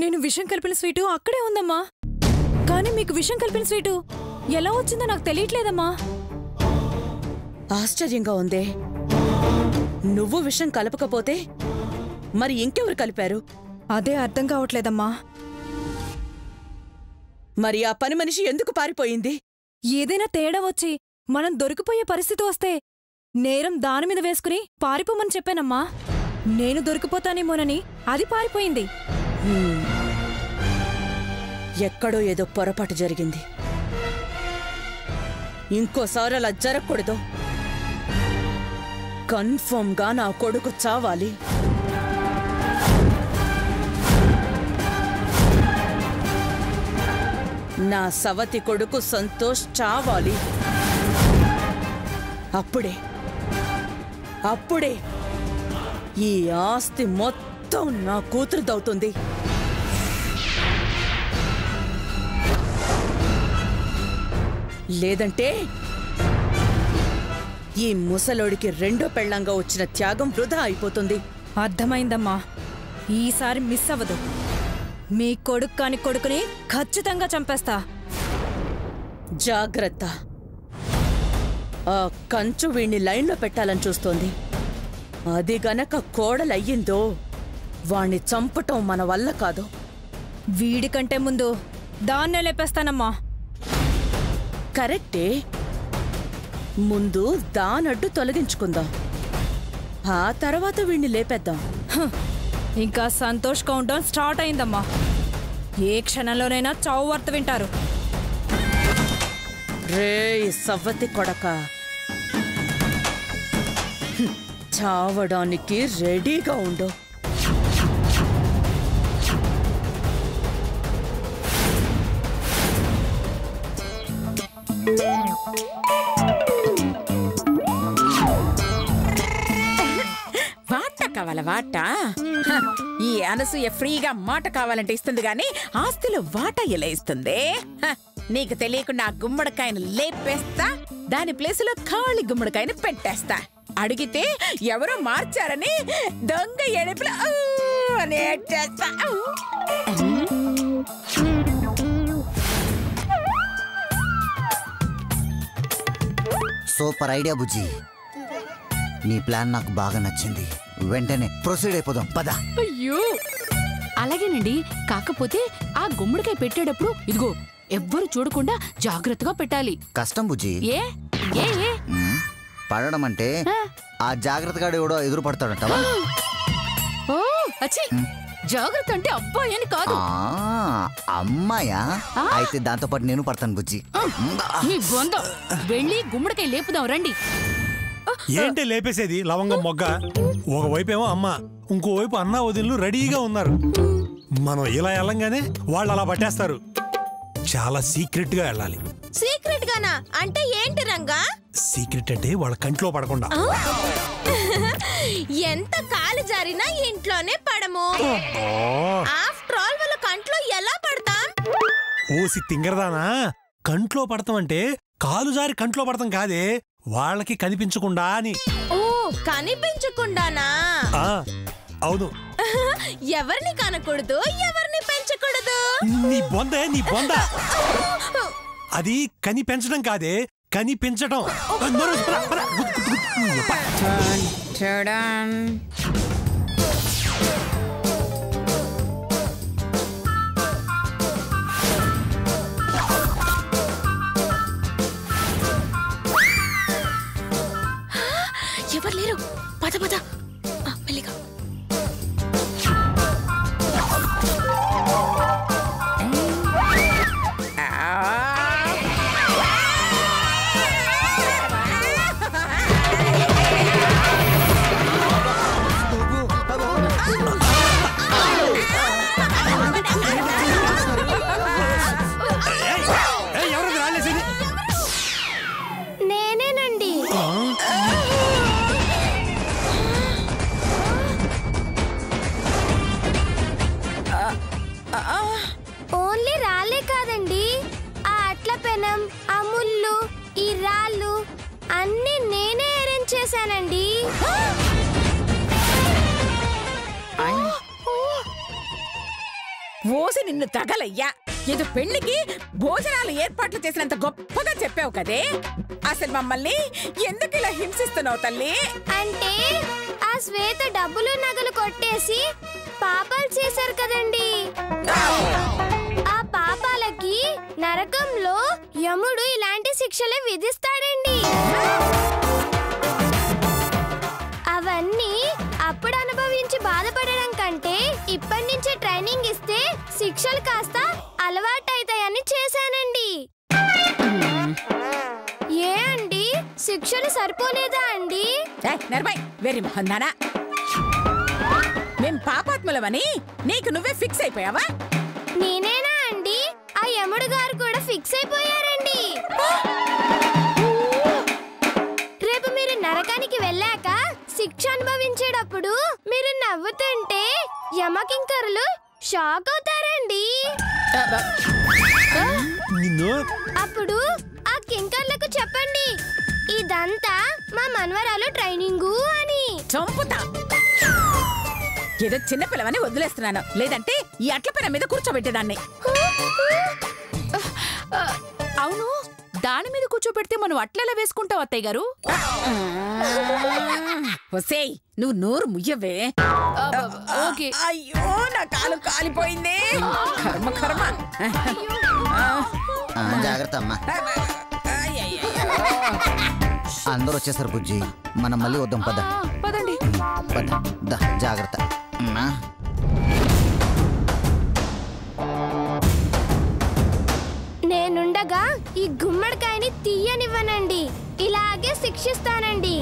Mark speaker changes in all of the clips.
Speaker 1: నేను విషం కలిపిన స్వీటు అక్కడే ఉందమ్మా. కానీ మీకు విషం కలిపిన స్వీటు ఎలా వచ్చిందో నాకు తెలియట్లేదమ్మా.
Speaker 2: ఆశ్చర్యంగా ఉందే. నువ్వు విషం కలపకపోతే మరి ఇంకెవరు కలిపారు?
Speaker 1: అదే అర్థం కావట్లేదమ్మా.
Speaker 2: మరి ఆ పని మనిషి ఎందుకు పారిపోయింది?
Speaker 1: ఏదైనా తేడా వచ్చి మనం దొరికిపోయే పరిస్థితి వస్తే నేరం దానిమీద వేసుకుని పారిపోమని చెప్పానమ్మా. నేను దొరికిపోతానేమోనని అది పారిపోయింది.
Speaker 2: ఎక్కడో ఏదో పొరపాటు జరిగింది. ఇంకోసారి అలా జరగకూడదు. కన్ఫర్మ్గా నా కొడుకు చావాలి. నా సవతి కొడుకు సంతోష్ చావాలి. అప్పుడే ఈ ఆస్తి మొత్తం నా కూతురుదవుతుంది. లేదంటే ఈ ముసలోడికి రెండో పెళ్లంగా వచ్చిన త్యాగం వృధా అయిపోతుంది.
Speaker 1: అర్థమైందమ్మా. ఈసారి మిస్ అవ్వదు. మీ కొడుకు కాని కొడుకుని ఖచ్చితంగా చంపేస్తా.
Speaker 2: జాగ్రత్త. ఆ కంచు వీణ్ణి లైన్లో పెట్టాలని చూస్తోంది. అది గనక కోడలయ్యిందో వాణ్ణి చంపటం మన వల్ల కాదు.
Speaker 1: వీడికంటే ముందు దాన్నే లేపేస్తానమ్మా.
Speaker 2: కరెక్టే. ముందు దానడ్డు తొలగించుకుందాం. ఆ తర్వాత వీణ్ణి లేపేద్దాం.
Speaker 1: ఇంకా సంతోష్ కౌంట్ డౌన్ స్టార్ట్ అయిందమ్మా. ఏ క్షణంలోనైనా చావు వార్త వింటారు.
Speaker 2: రేయ్ సవ్వతి కొడక, చావడానికి రెడీగా ఉండు.
Speaker 3: వాట కావాల వాట. ఈ అనసూయ ఫ్రీగా మాట కావాలంటే ఇస్తుంది గాని ఆస్తిలో వాట ఎలా ఇస్తుంది? నీకు తెలియకుండా ఆ గుమ్మడికాయను లేపేస్తా, దాని ప్లేస్ లో ఖాళీ గుమ్మడికాయను పెట్టేస్తా. అడిగితే ఎవరో మార్చారని దొంగ ఎడుపులు అని ఏడ్చేస్తా.
Speaker 4: సూపర్ ఐడియా బుజ్జి. నీ ప్లాన్ నాకు బాగా నచ్చింది. వెంటనే ప్రొసీడ్ అయిపోదాం, పద.
Speaker 5: అయ్యో అలాగేనండి. కాకపోతే ఆ గుమ్మడికాయ పెట్టేటప్పుడు ఇదిగో ఎవ్వరు చూడకుండా జాగ్రత్తగా పెట్టాలి.
Speaker 4: కష్టం బుజ్జి.
Speaker 5: ఏ ఏ ఏ
Speaker 4: పడడం అంటే ఆ జాగ్రత్తగా ఎవడో ఎదురు పడతాడంటావా?
Speaker 5: ఓ అచ్చి, జాగ్రత్త అంటే అబ్బాయి అని కాదు.
Speaker 4: అమ్మాయా? అయితే దాంతో పాటు నేను పడతాను బుజ్జి.
Speaker 5: మీ బొంద వెళ్ళి గుమ్మడికాయ లేపుదాం రండి.
Speaker 6: ఏంటి లేపేసేది లవంగం మొగ్గ? ఒకవైపేమో అమ్మ, ఇంకోవైపు అన్నా వదినలు రెడీగా ఉన్నారు. మనం ఇలా వెళ్ళంగానే వాళ్ళు అలా పట్టేస్తారు. చాలా సీక్రెట్ గా వెళ్ళాలి.
Speaker 7: సీక్రెట్ గానా? అంటే ఏంటి రంగా?
Speaker 6: సీక్రెట్ అంటే వాళ్ళ కంట్లో పడకుండా.
Speaker 7: ఎంత కాలు జారినా ఇంట్లోనే పడము. ఆఫ్టర్ ఆల్ వాళ్ళ కంట్లో ఎలా పడతాం?
Speaker 6: ఓసి తింగరదానా, కంట్లో పడతాం అంటే కాలు జారి కంట్లో పడతాం కాదే, వాళ్ళకి కనిపించకుండా అని.
Speaker 7: ఓ కనిపించకుండానా?
Speaker 6: అవును.
Speaker 7: ఎవరిని కనకూడదు, ఎవరిని పెంచకూడదు.
Speaker 6: నీ బొంద అది కని పెంచడం కాదే, కనిపించడం.
Speaker 7: ఎవరు లేరు, పద పద మెల్లిగా. నేనేనండి.
Speaker 3: కోసి నిన్ను తగలయ్యా. ఏదో పెళ్లికి భోజనాలు ఏర్పాట్లు చేసినంత గొప్పగా చెప్పావు కదే. అసలు మమ్మల్ని ఎందుకు ఇలా హింసిస్తున్నావు తల్లి?
Speaker 7: అంటే ఆ శ్వేత డబ్బులు నగలు కొట్టేసి పాపాలు చేశారు కదండి. ఆ పాపాలకి నరకంలో యముడు ఇలాంటి శిక్షలే విధిస్తాడండి. అవన్నీ అప్పుడు అనుభవించి బాధపడడం కంటే ఇప్పటి నుంచే ట్రైనింగ్ ఇస్తే శిక్షలు కాస్త అలవాటైతాయని చేశానండి. ఏ అండి, శిక్షలు సరిపోలేదా అండి?
Speaker 3: నర్మయ్, వెరీ మొహందానా. మేం పాపాత్ములమని నీకు నువ్వే ఫిక్స్ అయిపోయావా?
Speaker 7: నేనేనా అండి? ఆ యముడు గారు కూడా ఫిక్స్ అయిపోయారండి. రేపు మీరు నరకానికి వెళ్ళాక శిక్ష అనుభవించేటప్పుడు మీరు నవ్వుతుంటే యమకింకరులు షాక్ అవుతారండి. అప్పుడు ఆ కింకర్లకు చెప్పండి, ఇదంతా మా మన్వరాలు ట్రైనింగు అని.
Speaker 3: చంపుతా. ఏదో చిన్నపిల్లవని వదిలేస్తున్నాను, లేదంటే ఈ అట్ల పైన మీద కూర్చోబెట్టేదాన్ని.
Speaker 5: అవును, దాని మీద కూర్చోబెడితే మనం అట్లెలా వేసుకుంటావు అత్తయ్య గారు?
Speaker 3: ఒసేయ్, నువ్వు నోరు ముయ్యవే.
Speaker 5: ఓకే.
Speaker 3: అయ్యో, నా కాలు కాలిపోయింది. కర్మ కర్మ.
Speaker 4: జాగ్రత్త అమ్మా. అందరూ వచ్చేసారు బుజ్జి, మనం మళ్ళీ వద్దాం. పద
Speaker 5: పదండి.
Speaker 4: పద, జాగ్రత్త.
Speaker 7: నేనుండగా ఈ గుమ్మడికాయని తీయనివ్వనండి, ఇలాగే శిక్షిస్తానండి.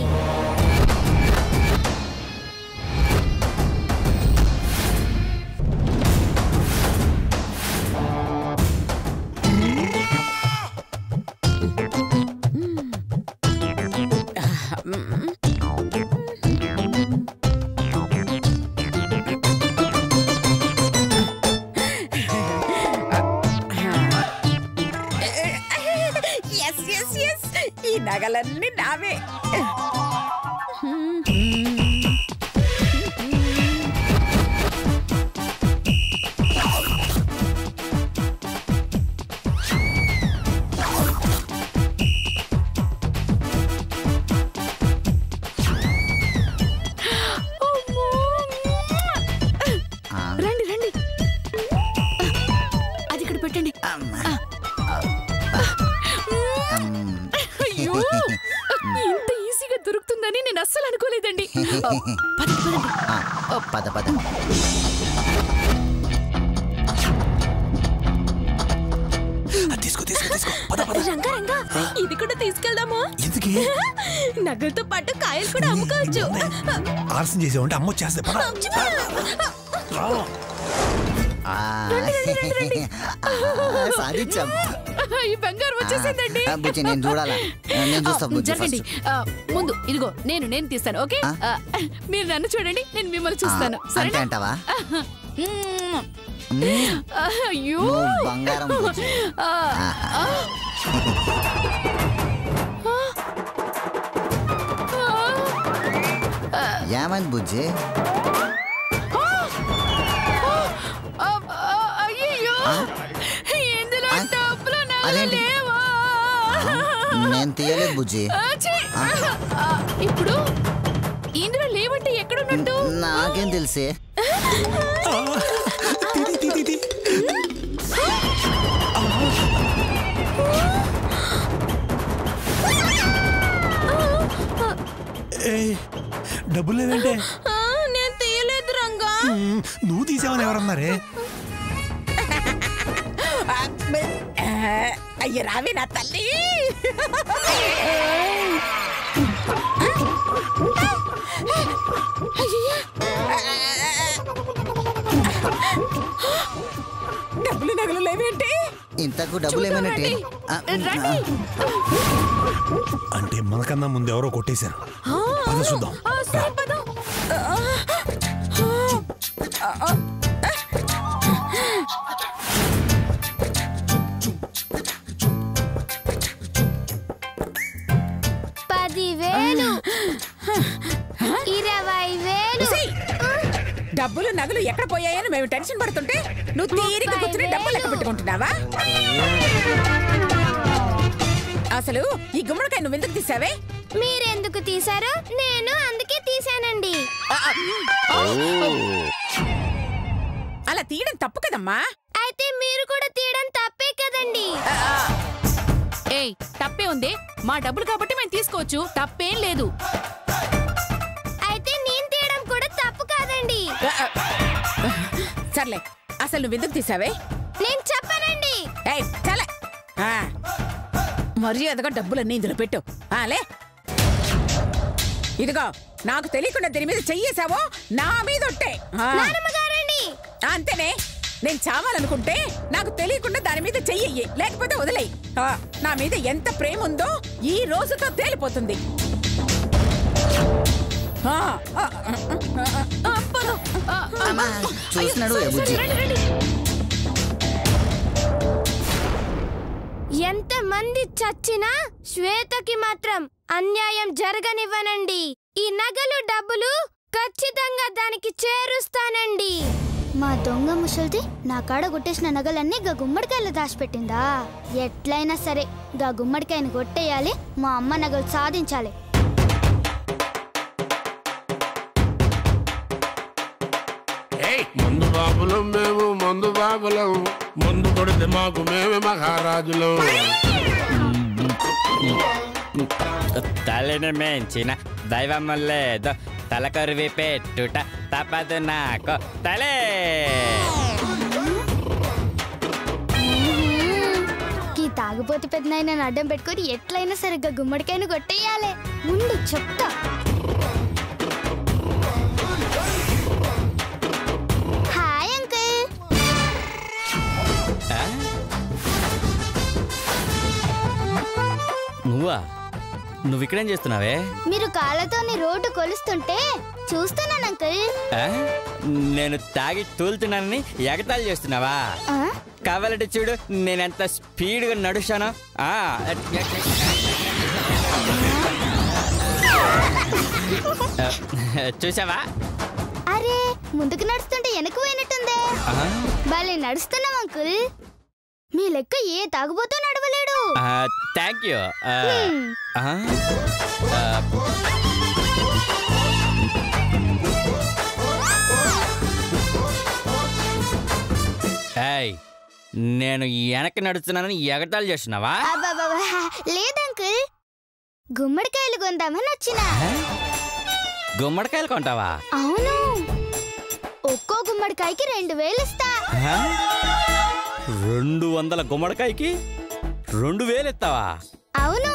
Speaker 3: ఈ నగలన్నీ నావే.
Speaker 5: రండి రండి, అది ఇక్కడ పెట్టండి. అయ్యో, ఇంత ఈజీగా దొరుకుతుందని నేను అస్సలు అనుకోలేదండి.
Speaker 4: పద పద.
Speaker 7: రంగా రంగా, ఇది కూడా తీసుకెళ్దామా? నగలతో పాటు కాయలు కూడా అమ్ముకోవచ్చు.
Speaker 6: ఆలస్యం చేసావంటే అమ్మ వచ్చేస్తే.
Speaker 4: సాధించాం.
Speaker 5: ఈ బంగారం వచ్చేసిందండి.
Speaker 4: బుజ్జి, నేను చూడాలా? నేను చూస్తా బుజ్జి.
Speaker 5: జరగండి. ముందు ఇదిగో నేను తీస్తాను. ఓకే, మీరు నన్ను చూడండి, నేను మిమ్మల్ని చూస్తాను.
Speaker 4: సరే అంటావా?
Speaker 5: అయ్యో,
Speaker 4: బంగారం. ఏమైంది బుజ్జి?
Speaker 5: అయ్యో, ఇందులో డబ్బులు
Speaker 4: అదేంటి?
Speaker 5: లేవా?
Speaker 4: నేను తీయలేదు బుజ్జి.
Speaker 5: ఇప్పుడు ఇందులో లేవంటే ఎక్కడున్నట్టు?
Speaker 4: నాకేం తెలిసే.
Speaker 6: డబ్బులు లేదంటే?
Speaker 7: నేను తీయలేదు రంగా.
Speaker 6: నువ్వు తీసావని ఎవరన్నారే?
Speaker 3: అయ్య రావే నా తల్లి. డబ్బులు నగలు లేవేంటి?
Speaker 4: ఇంతకు డబ్బులు ఏమైనట్టే?
Speaker 6: అంటే మనకన్నా ముందు ఎవరో కొట్టేశారు. పద చూద్దాం.
Speaker 3: డబ్బులు నగలు ఎక్కడ పోయాయని మేము టెన్షన్ పడుతుంటే నువ్వు తీరిక కూర్చుని డబ్బులు లెక్క పెట్టుకుంటున్నావా? అసలు ఈ గుమ్మడికాయ నువ్వు ఎందుకు తీసావే?
Speaker 7: మీరెందుకు తీసారు? నేను అందుకే తీసానండి.
Speaker 3: అలా తీయడం తప్పు కదమ్మా.
Speaker 7: అయితే మీరు కూడా తీయడం తప్పే కదండి.
Speaker 5: ఏయ్, తప్పే ఉంది. మా డబ్బులు కాబట్టి మేము తీసుకోవచ్చు, తప్పేం లేదు.
Speaker 7: అయితే నేను తీయడం కూడా తప్పు కాదండి.
Speaker 3: సర్లే, అసలు నువ్వు ఎందుకు తీసావే?
Speaker 7: నేను చెప్పానండి.
Speaker 3: చాలా మర్యాదగా డబ్బులన్నీ ఇందులో పెట్టు. లే, ఇదిగో నాకు తెలియకుండా దీని మీద చెయ్యేసావో నా మీద ఒట్టే. అంతేనే, నేను చావాలనుకుంటే నాకు తెలియకుండా దాని మీద చెయ్యి, లేకపోతే వదిలేయి. నా మీద ఎంత ప్రేమ ఉందో ఈ రోజుతో తేలిపోతుంది.
Speaker 7: ఎంత మంది చచ్చినా శ్వేతకి మాత్రం అన్యాయం జరగనివ్వనండి. ఈ నగలు డబ్బులు ఖచ్చితంగా దానికి చేరుస్తానండి.
Speaker 8: మా దొంగ ముసల్ది నా కాడ కొట్టేసిన నగలన్నీ గా గుమ్మడికాయలు దాచిపెట్టిందా? ఎట్లయినా సరే గా గుమ్మడికాయని కొట్టేయాలి, మా అమ్మ నగలు సాధించాలి.
Speaker 9: ముందు బాబులం మేము, మందు బాబులం, ముందు కొడితే మాకు మేమే మహారాజులం.
Speaker 10: తలని మేంచిన దైవం లేదు, తలకొరివి పెట్టుట తప్పదు నాకు తలే.
Speaker 8: ఈ తాగుపోతే పెద్దనాయన అడ్డం పెట్టుకొని ఎట్లయినా సరిగ్గా గుమ్మడికాయను కొట్టేయాలి. ముందు చెప్తా. Hi uncle.
Speaker 10: నువ్వా? నువ్వు ఇక్కడేం చేస్తున్నావే?
Speaker 8: మీరు కాళ్ళతోని రోడ్డు కొలుస్తుంటే చూస్తున్నాను అంకుల్.
Speaker 10: నేను తాగి తూలుతున్నానని ఎగతాళి చేస్తున్నావా? కావాలంటే చూడు నేనెంత స్పీడ్గా నడుస్తాను. చూసావా?
Speaker 8: అరే, ముందుకు నడుస్తుంటే వెనక్కు పోయినట్టుందే. భలే నడుస్తున్నాం అంకుల్. మీ లెక్క ఏ తాగుబోతూ నడవలేడు.
Speaker 10: Thank you. నేను వెనక్కి నడుస్తున్నానని ఎగతాళి చేస్తున్నావా?
Speaker 8: లేదంకుల్, గుమ్మడికాయలు కొందామని వచ్చినా.
Speaker 10: గుమ్మడికాయలు కొంటావా?
Speaker 8: అవును, ఒక్కో గుమ్మడికాయకి 2000 ఇస్తా.
Speaker 10: 200 గుమ్మడికాయకి 2000 ఇస్తావా?
Speaker 8: అవును.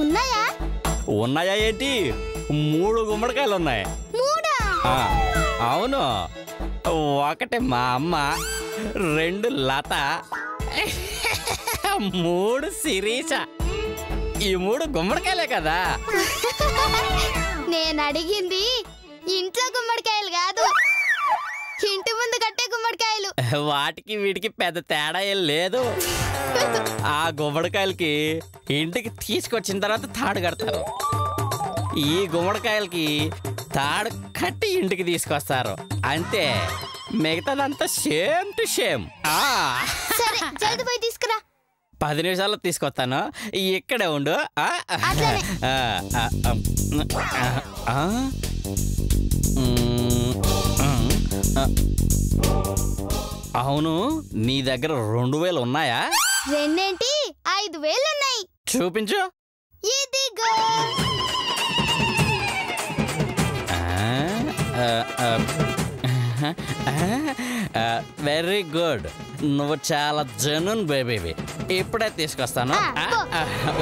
Speaker 8: ఉన్నాయా?
Speaker 10: ఉన్నాయా ఏంటి? 3 గుమ్మడికాయలు ఉన్నాయి. అవును, 1 మా అమ్మ, 2 లత, 3 శిరీష. ఈ 3 గుమ్మడికాయలే కదా.
Speaker 8: నేను అడిగింది ఇంట్లో గుమ్మడికాయలు కాదు, ఇంటి ముందు కట్టే గుమ్మడికాయలు.
Speaker 10: వాటికి వీటికి పెద్ద తేడా ఏం లేదు. ఆ గుమ్మడికాయలకి ఇంటికి తీసుకొచ్చిన తర్వాత తాడు కడతారు. ఈ గుమ్మడికాయలకి తాడు కట్టి ఇంటికి తీసుకొస్తారు. అంతే, మిగతాదంతా సేమ్ టు సేమ్.
Speaker 8: సరే, జల్ది పోయి తీసుకురా.
Speaker 10: 10 నిమిషాల్లో తీసుకొస్తాను, ఇక్కడే ఉండు. అవును, నీ దగ్గర 2000 ఉన్నాయా?
Speaker 8: 2 5,000 ఉన్నాయి.
Speaker 10: చూపించు.
Speaker 8: ఇదిగో.
Speaker 10: వెరీ గుడ్, నువ్వు చాలా జెన్యూన్ బేబీవి. ఇప్పుడే తీసుకొస్తాను,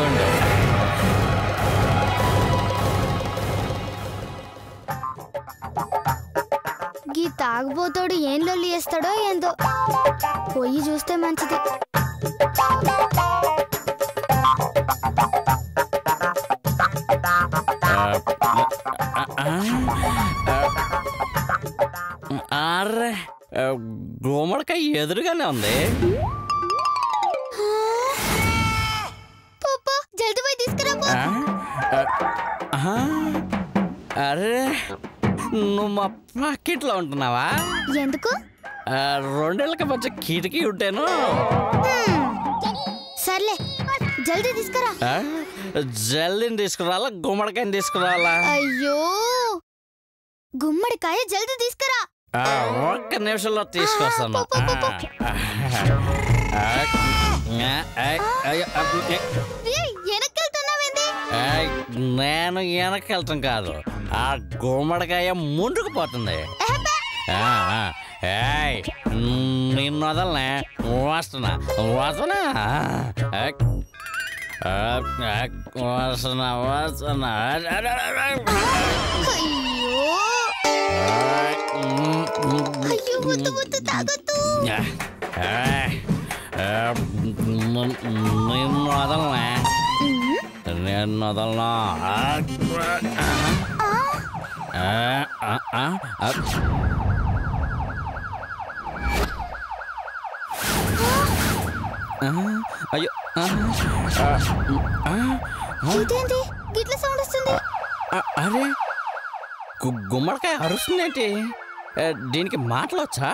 Speaker 10: ఉండు.
Speaker 8: గీ తాగుబోతాడు ఏం లొల్లి చేస్తాడో ఏందో, పోయి చూస్తే మంచిది.
Speaker 10: అర్రే, గుమ్మడికాయ ఎదురుగానే ఉంది.
Speaker 8: జల్ది పోయి తీసుకురా.
Speaker 10: అరే నువ్వు మా పాకెట్లో ఉంటున్నావా?
Speaker 8: ఎందుకు?
Speaker 10: 2 ఏళ్ళకి మధ్య కిటికీ ఉంటాను.
Speaker 8: సర్లే జల్దీ తీసుకురా.
Speaker 10: జల్దీని తీసుకురావాలా గుమ్మడికాయని తీసుకురావాలా?
Speaker 8: అయ్యో గుమ్మడికాయ జల్దీ తీసుకురా.
Speaker 10: 1 నిమిషంలో తీసుకొస్తాను. నేను వెనకెళ్తాం కాదు, ఆ గుమ్మడికాయ ముందుకు పోతుంది. నిన్ను వదలనే, వస్తున్నా వస్తున్నా వస్తున్నా వస్తున్నా. నిన్ను వదలనే, నిన్ను వదలనా. అయ్యో
Speaker 8: ఇదేంటి గిట్ల సౌండ్ వస్తుంది?
Speaker 10: అరే గుమ్మడికాయ అరుస్తుందేంటి? దీనికి మాటలొచ్చా?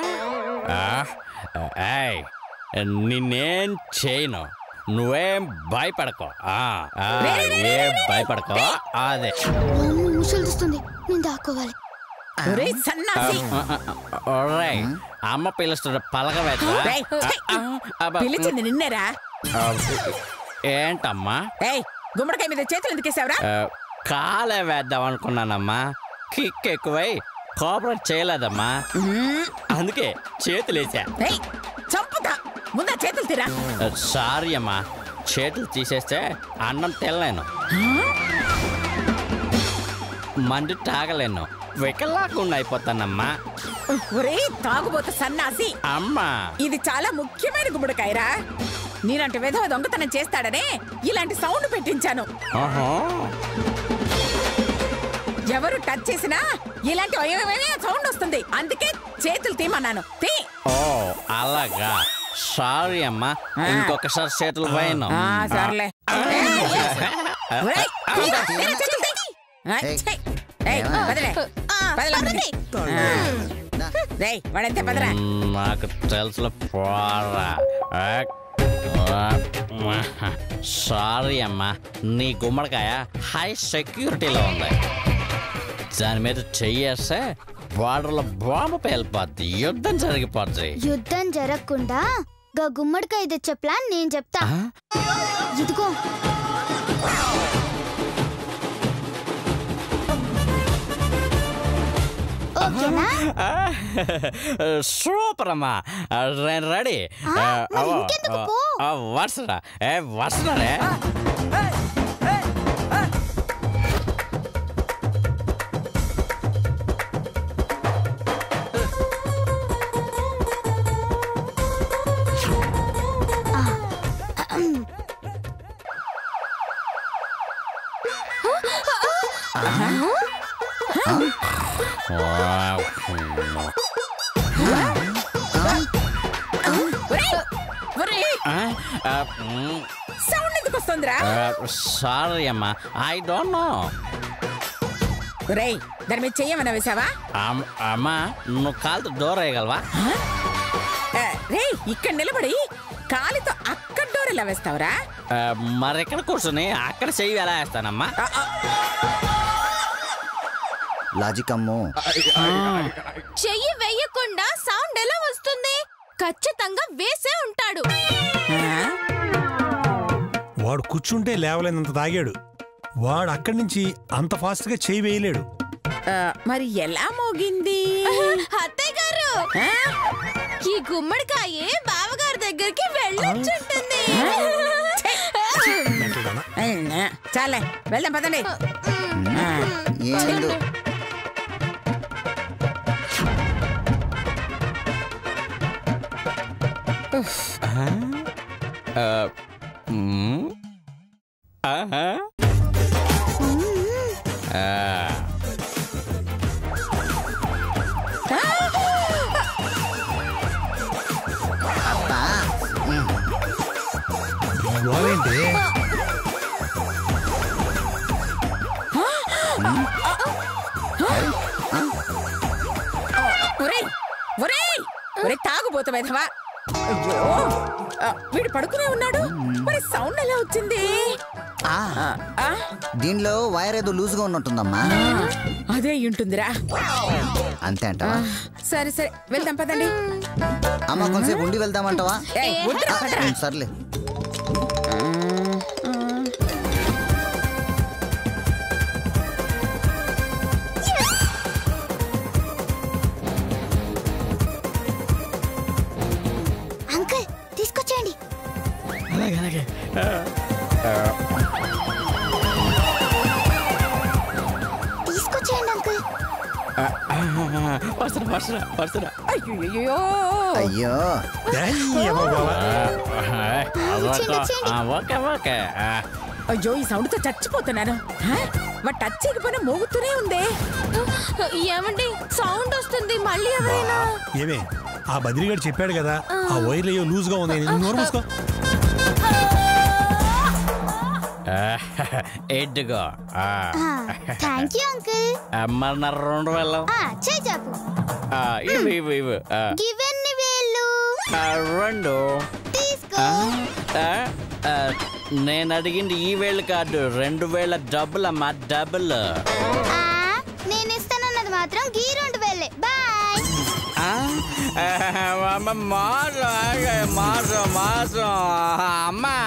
Speaker 10: నిన్నేం చేయను, నువ్వేం భయపడకో. ఏం భయపడకో. అదే
Speaker 8: ముసలు చూస్తుంది, నేను దాక్కోవాలి.
Speaker 10: అమ్మ పిలుస్తున్న
Speaker 3: పిలిచింది నిన్నేరా?
Speaker 10: ఏంటమ్మా?
Speaker 3: గుమ్మడికాయ మీద చేతులు ఎందుకేసావురా?
Speaker 10: కాలే వేద్దాం అనుకున్నానమ్మా, కిక్ ఎక్కువై కోఆపరేట్ చేయలేదమ్మా, అందుకే చేతులేసా.
Speaker 3: చంపుతా, ముందా చేతులు తీరా.
Speaker 10: సారీ అమ్మా, చేతులు తీసేస్తే అన్నం తినలేను, మందు తాగలేను, వికలాకుండా అయిపోతానమ్మా.
Speaker 3: తాగుబోతు సన్నాసి
Speaker 10: అమ్మా,
Speaker 3: ఇది చాలా ముఖ్యమైన గుమ్మడికాయరా. నీలాంటి విధవ దొంగతనం చేస్తాడనే ఇలాంటి సౌండ్ పెట్టించాను. ఎవరు టచ్ చేసినా ఇలాంటి సౌండ్ వస్తుంది, అందుకే చేతులు తీమన్నాను.
Speaker 10: ఓ అలాగా, సారీ అమ్మా, ఇంకొకసారి చేతులు పోయాను.
Speaker 3: సర్లే
Speaker 10: నాకు తెలుసు పోరా. సారీ అమ్మా, నీ గుమ్మడికాయ హై సెక్యూరిటీలో ఉంది, దాని మీద చెయ్యేస్తే బార్డర్లో బాంబు పేలిపోద్ది, యుద్ధం జరిగిపోద్ది.
Speaker 8: యుద్ధం జరగకుండా గా గుమ్మడికాయ తెచ్చే ప్లాన్ నేను చెప్తా. ఇదిగో
Speaker 10: సూపర్ అమ్మా, రెడీ. వరుసరా వరుసరే.
Speaker 3: సౌండ్ ఎందుకు వస్తుందిరా?
Speaker 10: సారీ అమ్మా, ఐ డోంట్ నో.
Speaker 3: రేయ్, దాని మీద చెయ్యమన్నా వేసావా?
Speaker 10: అమ్మా, నువ్వు కాలుతో డోర్ వేయగలవా?
Speaker 3: రేయ్, ఇక్కడ నిలబడి కాలితో అక్కడ డోర్ ఎలా వేస్తావురా?
Speaker 10: మరెక్కడ కూర్చొని అక్కడ చెయ్యి ఎలా వేస్తానమ్మా?
Speaker 4: లాజిక్ అమ్మో.
Speaker 7: చెయ్యి వేయకుండా సౌండ్ ఎలా వస్తుంది? ఖచ్చితంగా వేసే ఉంటాడు.
Speaker 6: వాడు కూర్చుంటే లేవలేనంత తాగాడు, వాడు అక్కడి నుంచి అంత ఫాస్ట్ గా చెయ్యి వేయలేడు.
Speaker 3: మరి ఎలా మోగింది?
Speaker 7: అత్తయ్య గారు, ఈ గుమ్మడికాయ బావగారి దగ్గరికి వెళ్ళొచ్చుంటుంది.
Speaker 3: చాలే వెళ్దాం, పదండి. సోమర్త వెధవా. అయ్యో వీడు పడుకునే ఉన్నాడు, మరి సౌండ్ ఎలా వచ్చింది?
Speaker 4: దీనిలో వైర్ ఏదో లూజ్ గా ఉన్నట్టుందమ్మా.
Speaker 3: అదే ఉంటుందిరా.
Speaker 4: అంతే అంట.
Speaker 3: సరే సరే వెళ్దాం పదండి.
Speaker 4: అమ్మ కొంచెంసేపు ఉండి వెళ్దామంటావా? సర్లే.
Speaker 8: అంకుల్ తీసుకొచ్చేయండి.
Speaker 10: అలాగే
Speaker 8: తీసుకొచ్చేయండి అంకుల్.
Speaker 3: అయ్యో
Speaker 4: అయ్యో
Speaker 3: అయ్యో ఈ సౌండ్ తో చచ్చిపోతున్నాను. వాడు టచ్ చేయకపోయినా మోగుతూనే ఉందే.
Speaker 7: ఏమండి సౌండ్ వస్తుంది, మళ్ళీ ఎవరైనా?
Speaker 6: ఏమే ఆ బద్రిగాడు చెప్పాడు కదా ఆ వైర్లు అయ్యో లూజ్ గా ఉంది. నోరు మూసుకో.
Speaker 10: ఎడ్డుగో
Speaker 8: థ్యాంక్ యూ అంకుల్.
Speaker 10: మన 2 వేలు
Speaker 8: చేయి చాపు.
Speaker 10: ఇవి
Speaker 8: గివెన్ని వేళ్ళు
Speaker 10: 2
Speaker 8: తీసుకో.
Speaker 10: నేను అడిగింది ఈ వేళ్ళు కాదు, 2 వేల డబ్బులు అమ్మా, డబ్బులు.
Speaker 8: నేను ఇస్తానన్నది మాత్రం గీ 2 వేలే. బాయ్.
Speaker 10: మాసం అమ్మా